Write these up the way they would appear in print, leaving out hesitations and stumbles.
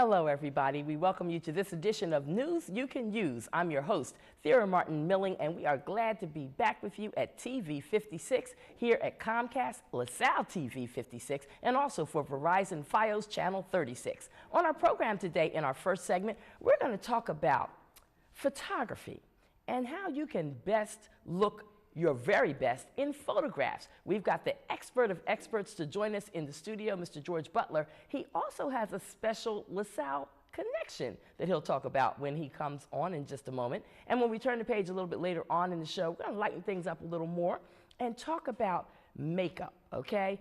Hello, everybody. We welcome you to this edition of News You Can Use. I'm your host, Thera Martin Milling, and we are glad to be back with you at TV 56 here at Comcast, LaSalle TV 56, and also for Verizon Fios Channel 36. On our program today, in our first segment, we're going to talk about photography and how you can best look your very best in photographs. We've got the expert of experts to join us in the studio, Mr. George Butler. He also has a special LaSalle connection that he'll talk about when he comes on in just a moment. And when we turn the page a little bit later on in the show, we're going to lighten things up a little more and talk about makeup, okay?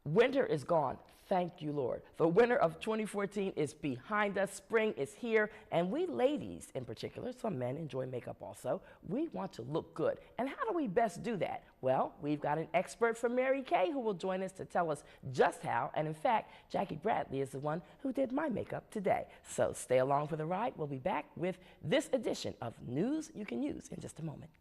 Winter is gone. Thank you, Lord. The winter of 2014 is behind us. Spring is here. And we ladies in particular, some men enjoy makeup also, we want to look good. And how do we best do that? Well, we've got an expert from Mary Kay who will join us to tell us just how. And in fact, Jackie Bradley is the one who did my makeup today. So stay along for the ride. We'll be back with this edition of News You Can Use in just a moment.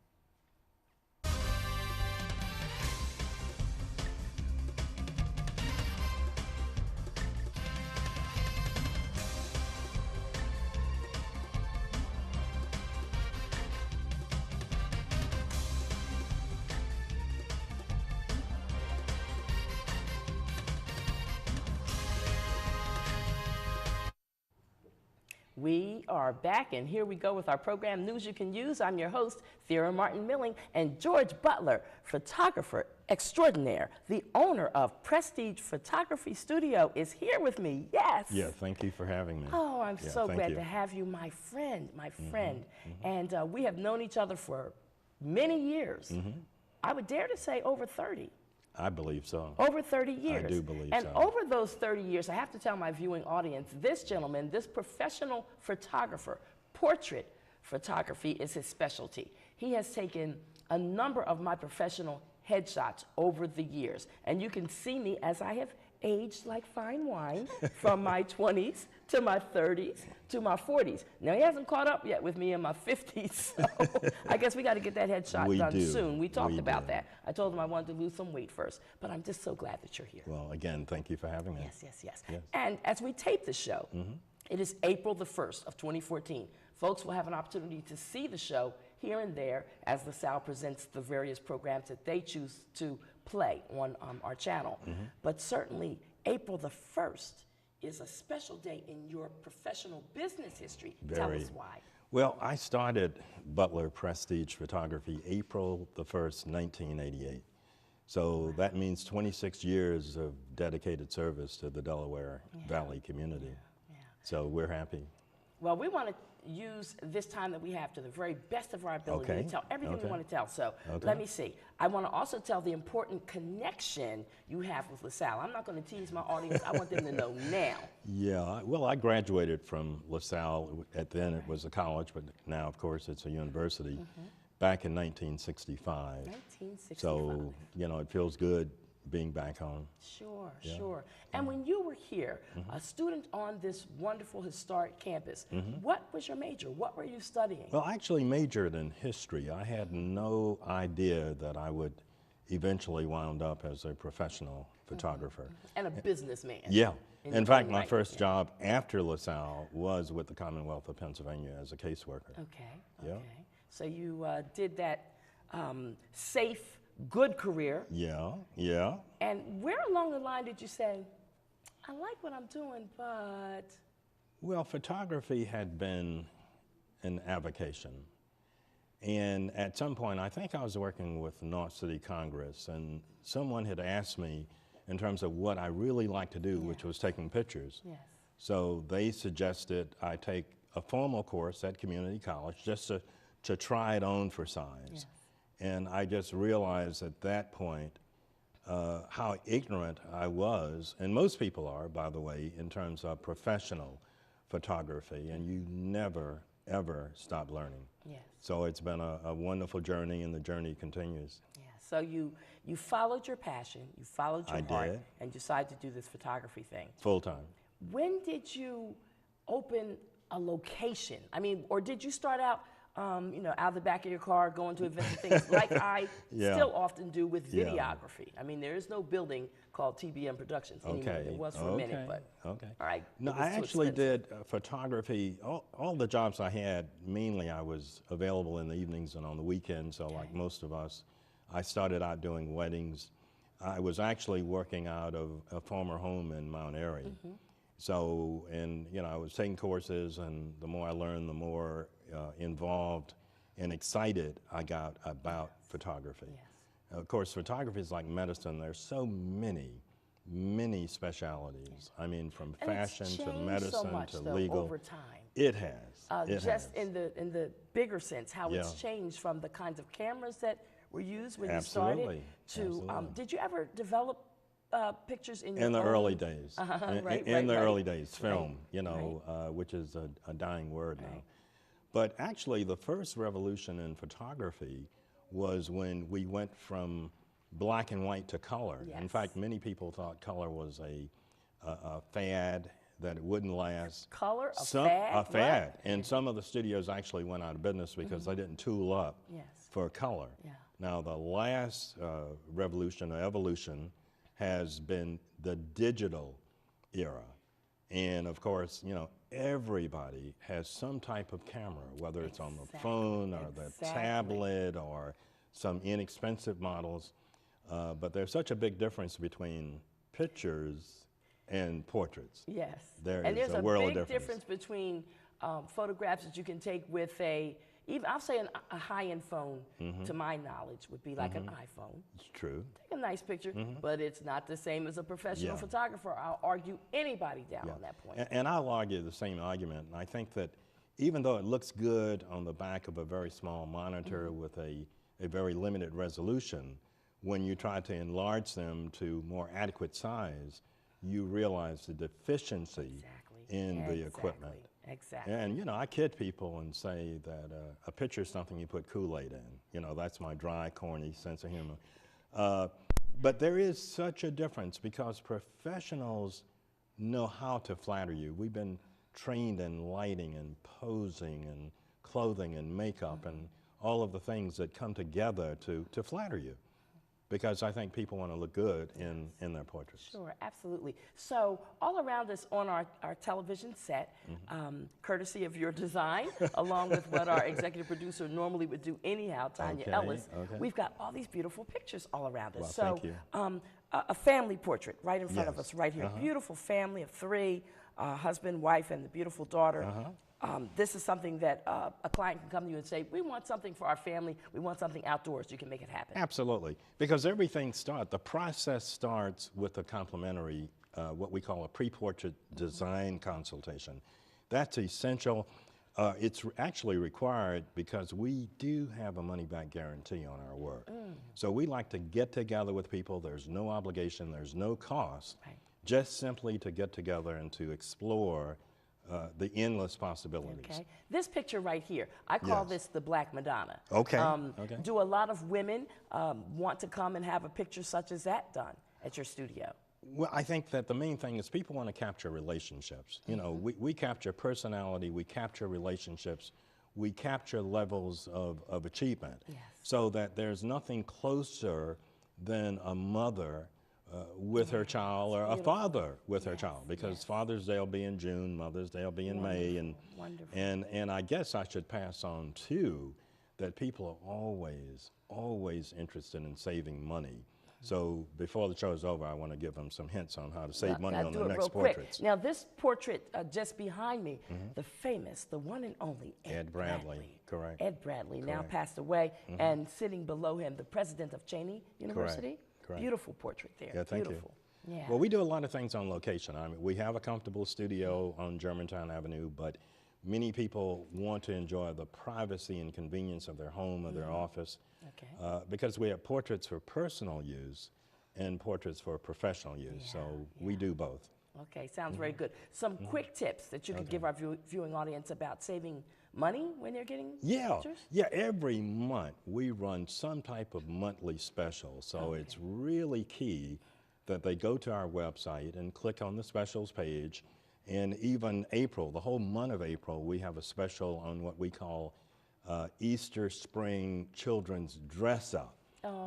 We are back, and here we go with our program, News You Can Use. I'm your host, Thera Martin Milling, and George Butler, photographer extraordinaire, the owner of Prestige Photography Studio, is here with me. Yes. Yeah, thank you for having me. Oh, I'm so glad to have you, my friend, And we have known each other for many years. I would dare to say over 30. I believe so. Over 30 years. I do believe and so. And over those 30 years, I have to tell my viewing audience, this gentleman, this professional photographer, portrait photography is his specialty. He has taken a number of my professional headshots over the years. And you can see me as I have aged like fine wine from my 20s to my 30s to my 40s. Now, he hasn't caught up yet with me in my 50s, so I guess we got to get that headshot done soon. We talked about that. I told him I wanted to lose some weight first, but I'm just so glad that you're here. Well, again, thank you for having me. Yes. And as we tape the show, it is April the 1st of 2014. Folks will have an opportunity to see the show here and there as LaSalle presents the various programs that they choose to play on our channel. But certainly, April the 1st is a special day in your professional business history. Tell us why. Well, I started Butler Prestige Photography April the 1st, 1988. So that means 26 years of dedicated service to the Delaware Valley community. So we're happy. Well, we want to use this time that we have to the very best of our ability to tell everything we want to tell. So let me see. I want to also tell the important connection you have with LaSalle. I'm not going to tease my audience. I want them to know now. Yeah, well, I graduated from LaSalle. At then it was a college, but now, of course, it's a university. Back in 1965. 1965. So, you know, it feels good being back home. Sure. And when you were here, a student on this wonderful historic campus, what was your major? What were you studying? Well, I actually majored in history. I had no idea that I would eventually wound up as a professional photographer. And a businessman. Yeah. In fact, my first job after LaSalle was with the Commonwealth of Pennsylvania as a caseworker. Okay. So you did that safe, good career. Yeah. And where along the line did you say, I like what I'm doing, but... Well, photography had been an avocation. And at some point, I think I was working with North City Congress, and someone had asked me in terms of what I really like to do, which was taking pictures. So they suggested I take a formal course at community college just to try it on for size. And I just realized at that point how ignorant I was, and most people are, by the way, in terms of professional photography, and you never, ever stop learning. So it's been a wonderful journey, and the journey continues. So you followed your passion, you followed your heart, and decided to do this photography thing. Full time. When did you open a location? I mean, or did you start out you know, out of the back of your car, going to events and things, like I Yeah. still often do with Yeah. videography. I mean, there is no building called TBM Productions anymore. Okay. There was for a minute, but okay. all right. No, it was I too actually expensive. did photography. All the jobs I had, mainly I was available in the evenings and on the weekends. So, like most of us, I started out doing weddings. I was actually working out of a former home in Mount Airy. So, and you know, I was taking courses, and the more I learned, the more involved and excited I got about photography. Yes. Of course, photography is like medicine. There's so many specialities. I mean, from And it's fashion to changed medicine so much, to though, legal. over time. It has. It Just has. in the bigger sense, how it's Yeah. changed from the kinds of cameras that were used when Absolutely. you started to. Absolutely. Did you ever develop pictures in your In the own? early days. Right, in the right. early days, film, Right, you know, which is a dying word now. But actually, the first revolution in photography was when we went from black and white to color. In Yes. fact, many people thought color was a fad, that it wouldn't last. Color, a Some, fad? A What? fad. And some of the studios actually went out of business because they didn't tool up Yes. for color. Yeah. Now, the last revolution or evolution has been the digital era. And of course, you know, everybody has some type of camera, whether it's on the Exactly, phone or the exactly. tablet or some inexpensive models. But there's such a big difference between pictures and portraits. Yes. There and is there's a world of big difference. between photographs that you can take with even I'll say a high-end phone, to my knowledge, would be like an iPhone. It's true. Take a nice picture, but it's not the same as a professional Yeah. photographer. I'll argue anybody down on that point. And I'll argue the same argument. And I think that even though it looks good on the back of a very small monitor with a very limited resolution, when you try to enlarge them to more adequate size, you realize the deficiency in the equipment. Exactly. And you know, I kid people and say that a picture is something you put Kool-Aid in. You know, that's my dry, corny sense of humor. But there is such a difference because professionals know how to flatter you. We've been trained in lighting and posing and clothing and makeup and all of the things that come together to flatter you. Because I think people want to look good in their portraits. Sure, absolutely. So all around us on our television set, courtesy of your design, along with what our executive producer normally would do anyhow, Tanya Okay, Ellis, okay. we've got all these beautiful pictures all around us. Well, thank you. A family portrait right in front of Yes. us right here. Beautiful family of three, husband, wife, and the beautiful daughter. This is something that a client can come to you and say, we want something for our family, we want something outdoors, you can make it happen. Absolutely, because everything the process starts with a complimentary, what we call a pre-portrait design consultation. That's essential. It's actually required because we do have a money-back guarantee on our work. So we like to get together with people, there's no obligation, there's no cost, just simply to get together and to explore the endless possibilities. Okay. This picture right here, I call Yes. this the Black Madonna. Okay, okay. Do a lot of women want to come and have a picture such as that done at your studio? Well, I think that the main thing is people want to capture relationships. You know, we capture personality, we capture relationships, we capture levels of achievement. Yes. So that there's nothing closer than a mother with her child or a father with her child, because Father's Day will be in June, Mother's Day will be in May, and Wonderful. and I guess I should pass on too that people are always interested in saving money. So before the show is over, I want to give them some hints on how to save money I'll on do the it next real quick. portraits. Now this portrait just behind me, the famous, the one and only Ed Bradley, correct. Ed Bradley, now Correct. passed away, and sitting below him, the president of Cheney University. Correct. Beautiful portrait there. Yeah, thank Beautiful. you. Yeah. Well, we do a lot of things on location. I mean, we have a comfortable studio on Germantown Avenue, but many people want to enjoy the privacy and convenience of their home or their office, Okay. because we have portraits for personal use and portraits for professional use. So we do both. Okay, sounds very good. Some quick tips that you could give our viewing audience about saving money when they're getting pictures? Yeah, every month we run some type of monthly special. So it's really key that they go to our website and click on the specials page. And even April, the whole month of April, we have a special on what we call Easter spring children's dress up.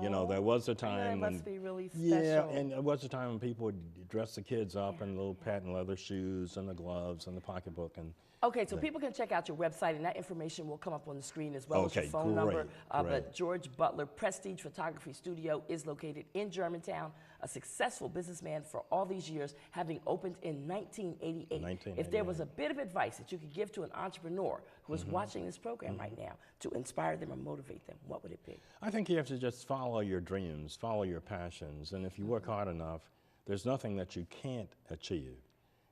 You know, there was a time that when must be really yeah, special. and there was a time when people would dress the kids up in little patent leather shoes and the gloves and the pocketbook and. Okay, so people can check out your website, and that information will come up on the screen as well as your Okay, phone number. great, The great. George Butler Prestige Photography Studio is located in Germantown, a successful businessman for all these years, having opened in 1988. If there was a bit of advice that you could give to an entrepreneur who is watching this program right now to inspire them or motivate them, what would it be? I think you have to just follow your dreams, follow your passions, and if you work hard enough, there's nothing that you can't achieve.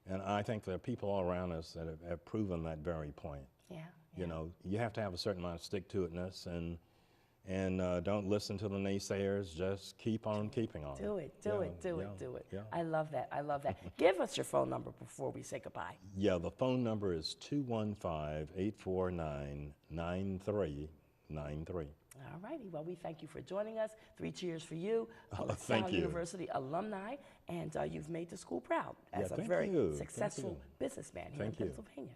And I think there are people all around us that have proven that very point. Yeah. You know, you have to have a certain amount of stick-to-itness and don't listen to the naysayers. Just keep on keeping on. Do it, do it, do it, do it. Yeah. I love that, I love that. Give us your phone number before we say goodbye. Yeah, the phone number is 215-849-9393. All righty. Well, we thank you for joining us. 3 cheers for you, LaSalle thank you. University alumni, and you've made the school proud as a thank very you, thank successful you. businessman here Thank in you. Pennsylvania.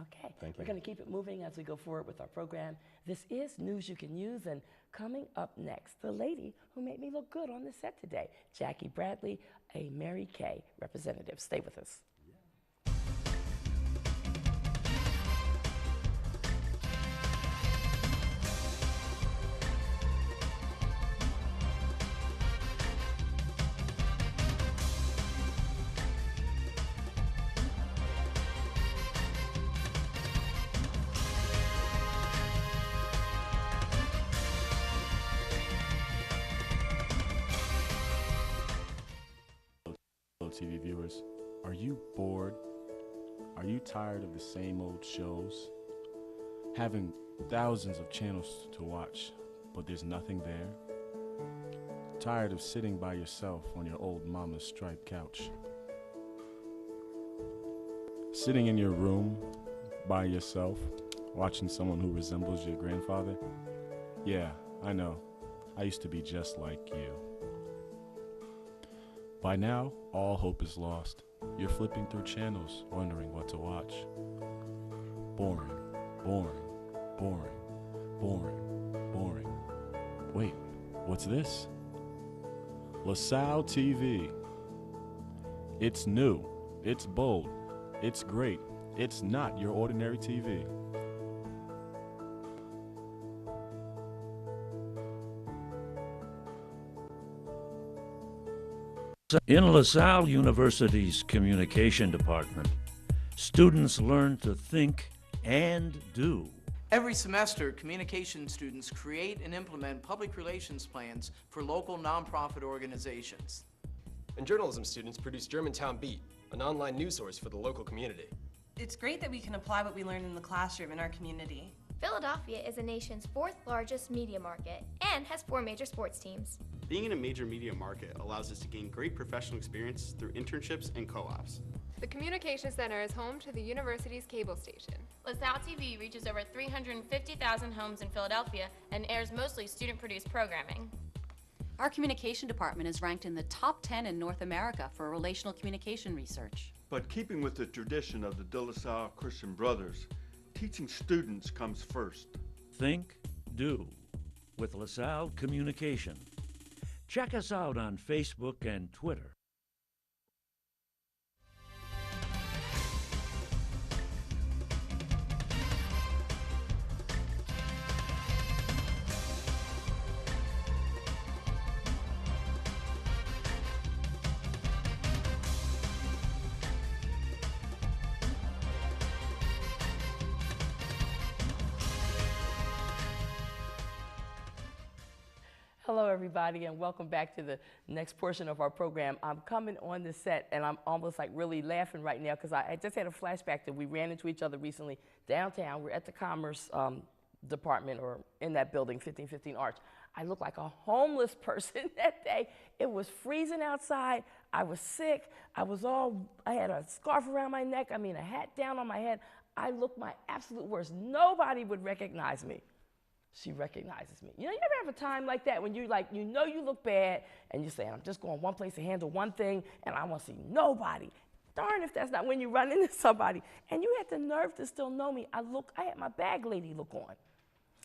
Okay. Thank We're you. going to keep it moving as we go forward with our program. This is News You Can Use, and coming up next, the lady who made me look good on the set today, Jackie Bradley, a Mary Kay representative. Stay with us. TV viewers, are you bored? Are you tired of the same old shows? Having thousands of channels to watch, but there's nothing there? Tired of sitting by yourself on your old mama's striped couch? Sitting in your room by yourself, watching someone who resembles your grandfather? Yeah, I know. I used to be just like you. By now, all hope is lost. You're flipping through channels, wondering what to watch. Boring, boring, boring, boring, boring. Wait, what's this? LaSalle TV. It's new, it's bold, it's great. It's not your ordinary TV. In LaSalle University's communication department, students learn to think and do. Every semester, communication students create and implement public relations plans for local nonprofit organizations. And journalism students produce Germantown Beat, an online news source for the local community. It's great that we can apply what we learn in the classroom in our community. Philadelphia is the nation's 4th largest media market and has 4 major sports teams. Being in a major media market allows us to gain great professional experience through internships and co-ops. The Communication Center is home to the university's cable station. LaSalle TV reaches over 350,000 homes in Philadelphia and airs mostly student-produced programming. Our communication department is ranked in the top 10 in North America for relational communication research. But keeping with the tradition of the De La Salle Christian Brothers, teaching students comes first. Think, do with LaSalle Communication. Check us out on Facebook and Twitter. Hello, everybody, and welcome back to the next portion of our program. I'm coming on the set, and I'm almost like really laughing right now because I just had a flashback that we ran into each other recently downtown. We're at the Commerce Department, or in that building, 1515 Arch. I looked like a homeless person that day. It was freezing outside. I was sick. I had a scarf around my neck. I mean, a hat down on my head. I looked my absolute worst. Nobody would recognize me. She recognizes me. You know, you ever have a time like that when you know you look bad and you say, I'm just going one place to handle one thing and I want to see nobody. Darn if that's not when you run into somebody. And you had the nerve to still know me. I had my bag lady look on.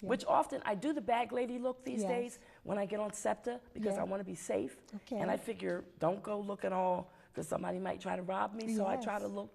which often I do the bag lady look these Yes. days when I get on SEPTA because Yeah. I want to be safe. Okay. And I figure, don't go looking all, because somebody might try to rob me, so I try Yes. to look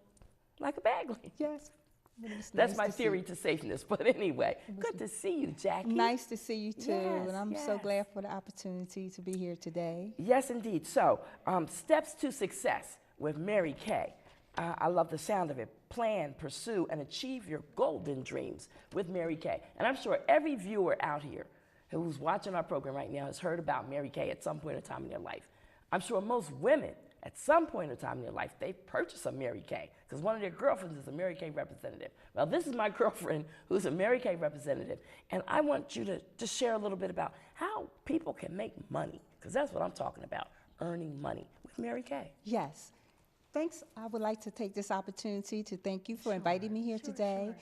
like a bag lady. Yes. But it was That's nice my to see theory you. to safeness. But anyway, good to see you, Jackie. Nice to see you too, Yes, and I'm so yes. glad for the opportunity to be here today. Yes, indeed. So, steps to success with Mary Kay. I love the sound of it. Plan, pursue, and achieve your golden dreams with Mary Kay. And I'm sure every viewer out here who's watching our program right now has heard about Mary Kay at some point in time in their life. I'm sure most women, at some point in time in their life, they've purchased a Mary Kay because one of their girlfriends is a Mary Kay representative. Well, this is my girlfriend who's a Mary Kay representative, and I want you to just share a little bit about how people can make money, because that's what I'm talking about, earning money with Mary Kay. Yes. Thanks. I would like to take this opportunity to thank you for inviting me here today.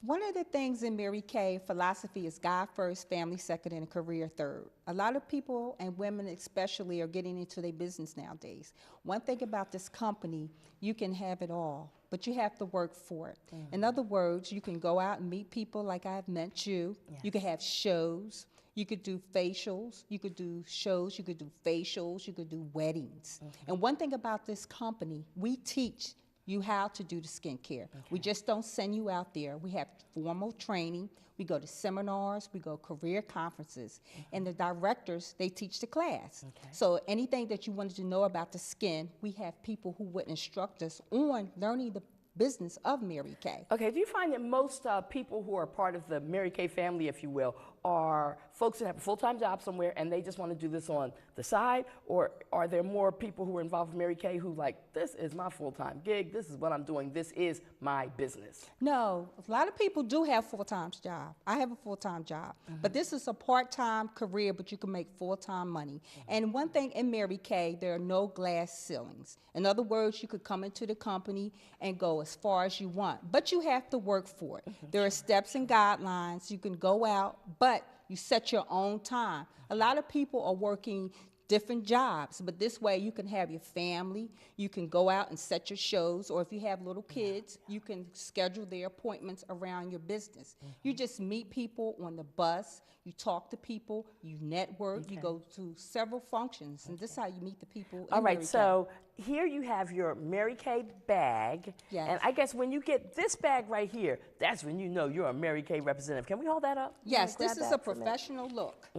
One of the things in Mary Kay philosophy is God first, family second, and career third. A lot of people, and women especially, are getting into their business nowadays. One thing about this company, you can have it all, but you have to work for it. In other words, you can go out and meet people like I've met you. You can have shows. You could do facials, you could do shows, you could do facials, you could do weddings. And one thing about this company, we teach you how to do the skincare. We just don't send you out there. We have formal training. We go to seminars, we go career conferences, and the directors, they teach the class. So anything that you wanted to know about the skin, we have people who would instruct us on learning the business of Mary Kay. Okay, do you find that most people who are part of the Mary Kay family, if you will, are folks that have a full-time job somewhere and they just want to do this on the side? Or are there more people who are involved with Mary Kay who like, this is my full-time gig, this is what I'm doing, this is my business? No, a lot of people do have full-time job. I have a full-time job, but this is a part-time career, but you can make full-time money. And one thing in Mary Kay, there are no glass ceilings. In other words, you could come into the company and go as far as you want, but you have to work for it. There are steps and guidelines. You can go out, but you set your own time. A lot of people are working different jobs, but this way you can have your family, you can go out and set your shows, or if you have little kids, you can schedule their appointments around your business. You just meet people on the bus, you talk to people, you network, you go to several functions, and this is how you meet the people. All in right, Mary Kay. so here you have your Mary Kay bag, and I guess when you get this bag right here, that's when you know you're a Mary Kay representative. Can we hold that up? Yes, Grab this is that a for minute. professional look.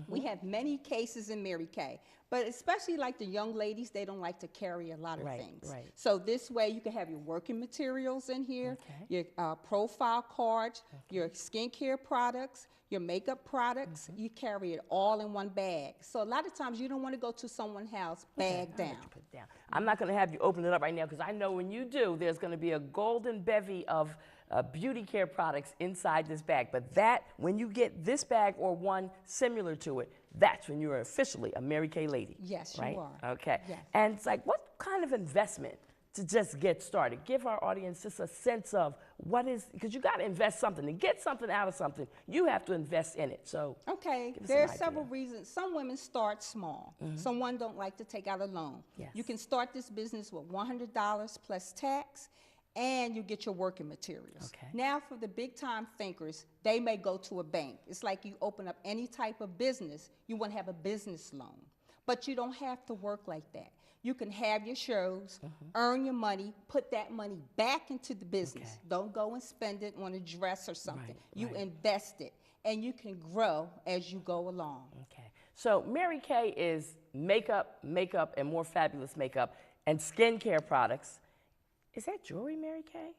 We have many cases in Mary Kay, but especially like the young ladies, they don't like to carry a lot of things. Right. So this way you can have your working materials in here, your profile cards, your skincare products, your makeup products. You carry it all in one bag. So a lot of times you don't want to go to someone's house bag down. I'm not going to have you open it up right now because I know when you do, there's going to be a golden bevy of beauty care products inside this bag. But that, when you get this bag or one similar to it, that's when you're officially a Mary Kay lady. Yes, right? you are. Okay. Yes. And it's like, what kind of investment to just get started? Give our audience just a sense of what is, because you got to invest something. To get something out of something, you have to invest in it. So, okay, give us there an are idea. several reasons. Some women start small. Someone don't like to take out a loan. Yes. You can start this business with $100 plus tax, and you get your working materials. Okay. Now for the big time thinkers, they may go to a bank. It's like you open up any type of business, you want to have a business loan. But you don't have to work like that. You can have your shows, earn your money, put that money back into the business. Don't go and spend it on a dress or something. You invest it, and you can grow as you go along. Okay. So Mary Kay is makeup, and more fabulous makeup, and skincare products. Is that jewelry, Mary Kay?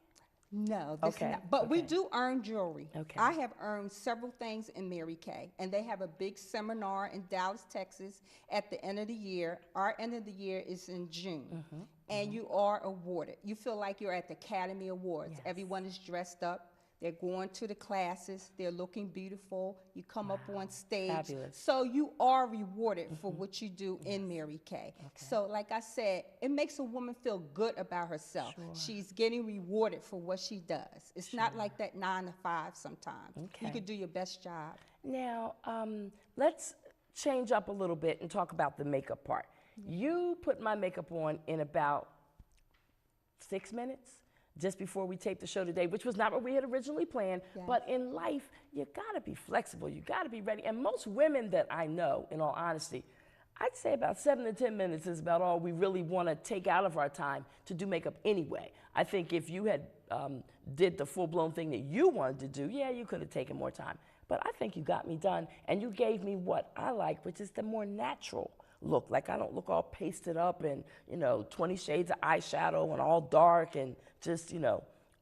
No, this is not. But we do earn jewelry. I have earned several things in Mary Kay, and they have a big seminar in Dallas, Texas at the end of the year. Our end of the year is in June, and you are awarded. You feel like you're at the Academy Awards. Everyone is dressed up. They're going to the classes. They're looking beautiful. You come up on stage. Fabulous. So you are rewarded for what you do in Mary Kay. So like I said, it makes a woman feel good about herself. She's getting rewarded for what she does. It's not like that 9 to 5 sometimes. You could do your best job. Now, let's change up a little bit and talk about the makeup part. You put my makeup on in about 6 minutes. just before we taped the show today, which was not what we had originally planned. Yes. But in life, you gotta be flexible. You gotta be ready. And most women that I know, in all honesty, I'd say about 7 to 10 minutes is about all we really want to take out of our time to do makeup anyway. I think if you had did the full-blown thing that you wanted to do, yeah, you could have taken more time. But I think you got me done, and you gave me what I like, which is the more natural look. Like, I don't look all pasted up and, 20 shades of eyeshadow and all dark and just,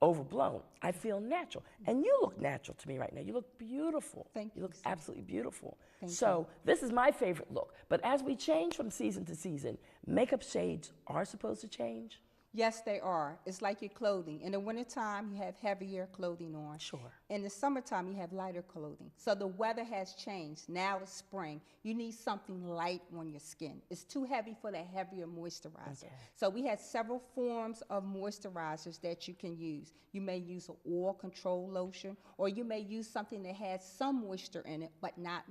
overblown. I feel natural. And you look natural to me right now. You look beautiful. Thank you. You look absolutely beautiful. Thank So this is my favorite look. But as we change from season to season, makeup shades are supposed to change? Yes, they are. It's like your clothing. In the wintertime, you have heavier clothing on. Sure. In the summertime, you have lighter clothing. So the weather has changed. Now it's spring. You need something light on your skin. It's too heavy for that heavier moisturizer. Okay. So we have several forms of moisturizers that you can use. You may use an oil control lotion, or you may use something that has some moisture in it, but not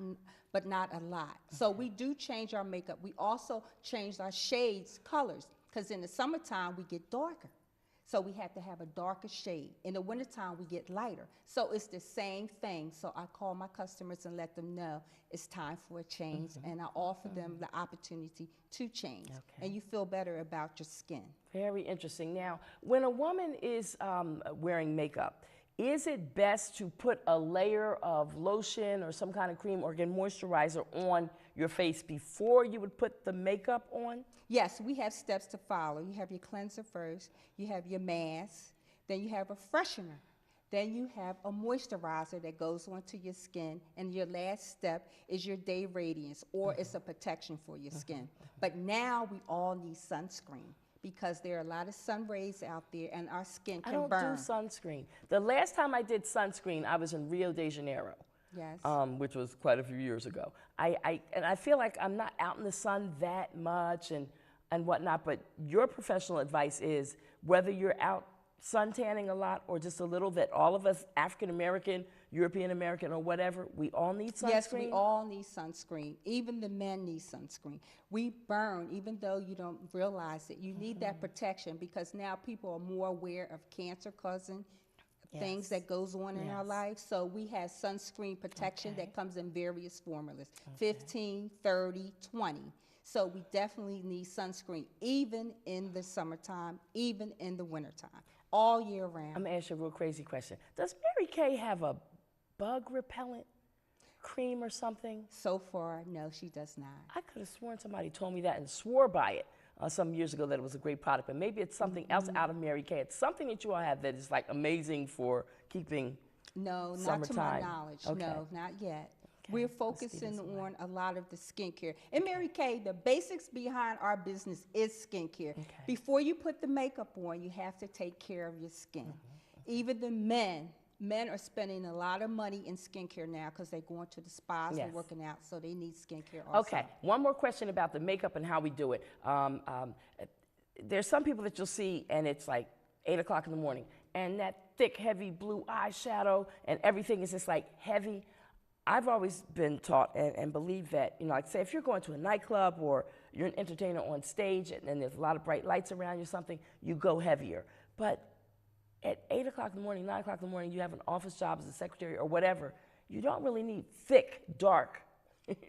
a lot. So we do change our makeup. We also change our shades, colors. Because in the summertime, we get darker. So we have to have a darker shade. In the wintertime, we get lighter. So it's the same thing. So I call my customers and let them know it's time for a change. And I offer them the opportunity to change. Okay. And you feel better about your skin. Very interesting. Now, when a woman is wearing makeup, is it best to put a layer of lotion or some kind of cream or again moisturizer on your face before you would put the makeup on? Yes, we have steps to follow. You have your cleanser first, you have your mask, then you have a freshener, then you have a moisturizer that goes onto your skin, and your last step is your day radiance, or it's a protection for your skin. But now we all need sunscreen, because there are a lot of sun rays out there and our skin can burn. I don't do sunscreen. The last time I did sunscreen, I was in Rio de Janeiro. Yes. Which was quite a few years ago. And I feel like I'm not out in the sun that much and whatnot, but your professional advice is whether you're out suntanning a lot or just a little, that all of us, African American, European American, or whatever, we all need sunscreen? Yes, we all need sunscreen. Even the men need sunscreen. We burn, even though you don't realize it. You need that protection, because now people are more aware of cancer causing things that goes on in our life. So we have sunscreen protection that comes in various formulas, 15, 30, 20. So we definitely need sunscreen, even in the summertime, even in the wintertime, all year round. I'm gonna ask you a real crazy question. Does Mary Kay have a bug repellent cream or something? So far, no, she does not. I could have sworn somebody told me that and swore by it some years ago that it was a great product, but maybe it's something else out of Mary Kay. It's something that you all have that is like amazing for keeping No, summertime. not to my knowledge. Okay. No, not yet. We're focusing on a lot of the skincare. In Mary Kay, the basics behind our business is skincare. Before you put the makeup on, you have to take care of your skin. Even the men are spending a lot of money in skincare now because they're going to the spas and working out, so they need skincare also. Okay, one more question about the makeup and how we do it. There's some people that you'll see and it's like 8 o'clock in the morning and that thick, heavy blue eyeshadow and everything is just like heavy. I've always been taught and believe that, like say if you're going to a nightclub or you're an entertainer on stage and there's a lot of bright lights around you or something, you go heavier. But at 8 o'clock in the morning, 9 o'clock in the morning, you have an office job as a secretary or whatever, you don't really need thick, dark.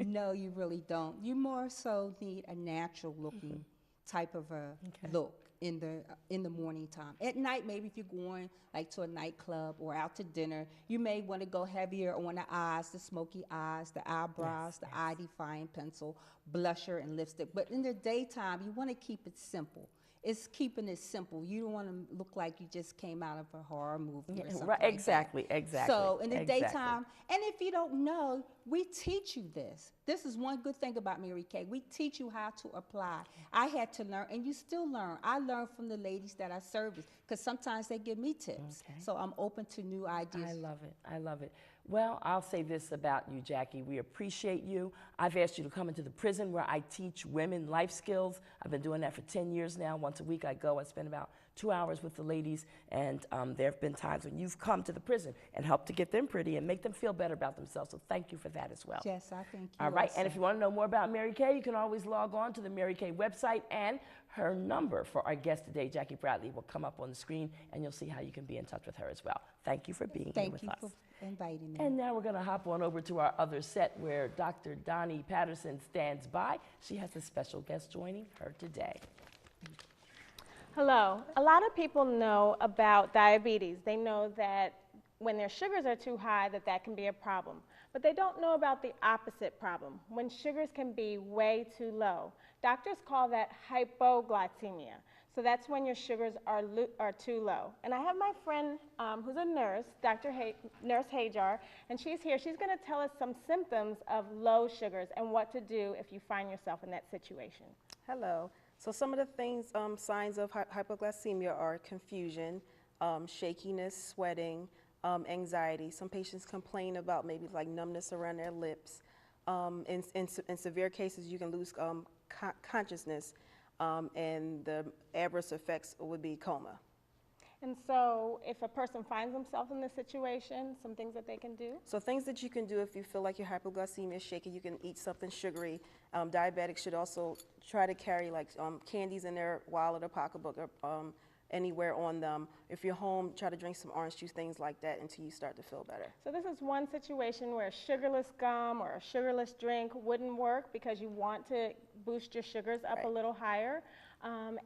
No, you really don't. You more so need a natural looking type of a look in the morning time. At night, maybe if you're going like to a nightclub or out to dinner, you may want to go heavier on the eyes, the smoky eyes, the eyebrows, the eye defying pencil, blusher, and lipstick. But in the daytime, you want to keep it simple. It's keeping it simple. You don't want to look like you just came out of a horror movie or something Right, like exactly. So in the daytime, and if you don't know, we teach you this. This is one good thing about Mary Kay. We teach you how to apply. I had to learn, and you still learn. I learn from the ladies that I service, because sometimes they give me tips. So I'm open to new ideas. I love it. I love it. Well, I'll say this about you, Jackie. We appreciate you. I've asked you to come into the prison where I teach women life skills. I've been doing that for 10 years now. Once a week I go. I spend about 2 hours with the ladies, and there have been times when you've come to the prison and helped to get them pretty and make them feel better about themselves. So thank you for that as well. Yes, I thank you. All right, also. and if you want to know more about Mary Kay, you can always log on to the Mary Kay website, and her number for our guest today, Jackie Bradley, will come up on the screen, and you'll see how you can be in touch with her as well. Thank you for being here with us. Thank you for inviting me. And now we're going to hop on over to our other set where Dr. Donnie Patterson stands by. She has a special guest joining her today. Hello. A lot of people know about diabetes. They know that when their sugars are too high, that can be a problem. But they don't know about the opposite problem, when sugars can be way too low. Doctors call that hypoglycemia. So that's when your sugars are too low. And I have my friend who's a nurse, Nurse Hajar, and she's here. She's going to tell us some symptoms of low sugars and what to do if you find yourself in that situation. Hello. So some of the things, signs of hypoglycemia are confusion, shakiness, sweating, anxiety. Some patients complain about maybe like numbness around their lips. In severe cases, you can lose consciousness, and the adverse effects would be coma. And so if a person finds themselves in this situation, some things that they can do? So things that you can do if you feel like your hypoglycemia is shaky, you can eat something sugary. Diabetics should also try to carry like candies in their wallet or pocketbook or anywhere on them. If you're home, try to drink some orange juice, things like that, until you start to feel better. So this is one situation where sugarless gum or a sugarless drink wouldn't work because you want to boost your sugars up a little higher.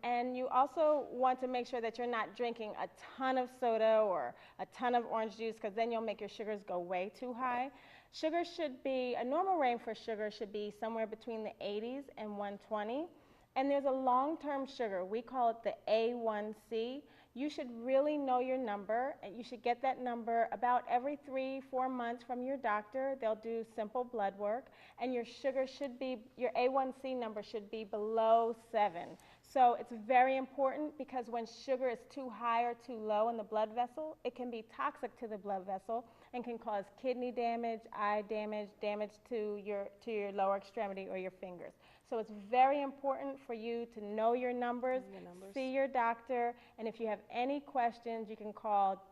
And you also want to make sure that you're not drinking a ton of soda or a ton of orange juice, because then you'll make your sugars go way too high. Sugar should be, a normal range for sugar should be somewhere between the 80s and 120. And there's a long-term sugar. We call it the A1C. You should really know your number, and you should get that number about every 3-4 months from your doctor. They'll do simple blood work, and your sugar should be, your A1C number should be below 7. So it's very important, because when sugar is too high or too low in the blood vessel, it can be toxic to the blood vessel and can cause kidney damage, eye damage, damage to your lower extremity or your fingers. So it's very important for you to know your numbers, see your doctor, and if you have any questions, you can call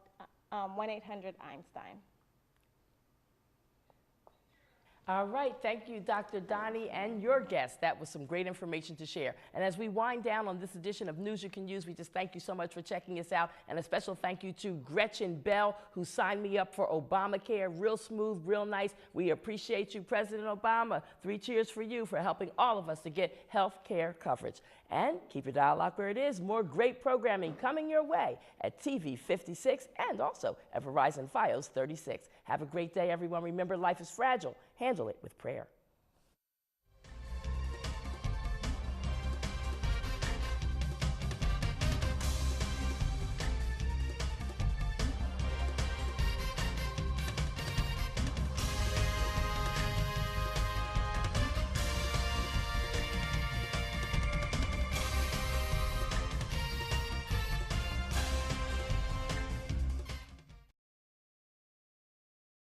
1-800-EINSTEIN. All right, thank you, Dr. Donnie, and your guest. That was some great information to share. And as we wind down on this edition of News You Can Use, we just thank you so much for checking us out. And a special thank you to Gretchen Bell, who signed me up for Obamacare. Real smooth, real nice. We appreciate you, President Obama. 3 cheers for you for helping all of us to get health care coverage. And keep your dial lock where it is. More great programming coming your way at TV 56 and also at Verizon Fios 36. Have a great day, everyone. Remember, life is fragile. Handle it with prayer.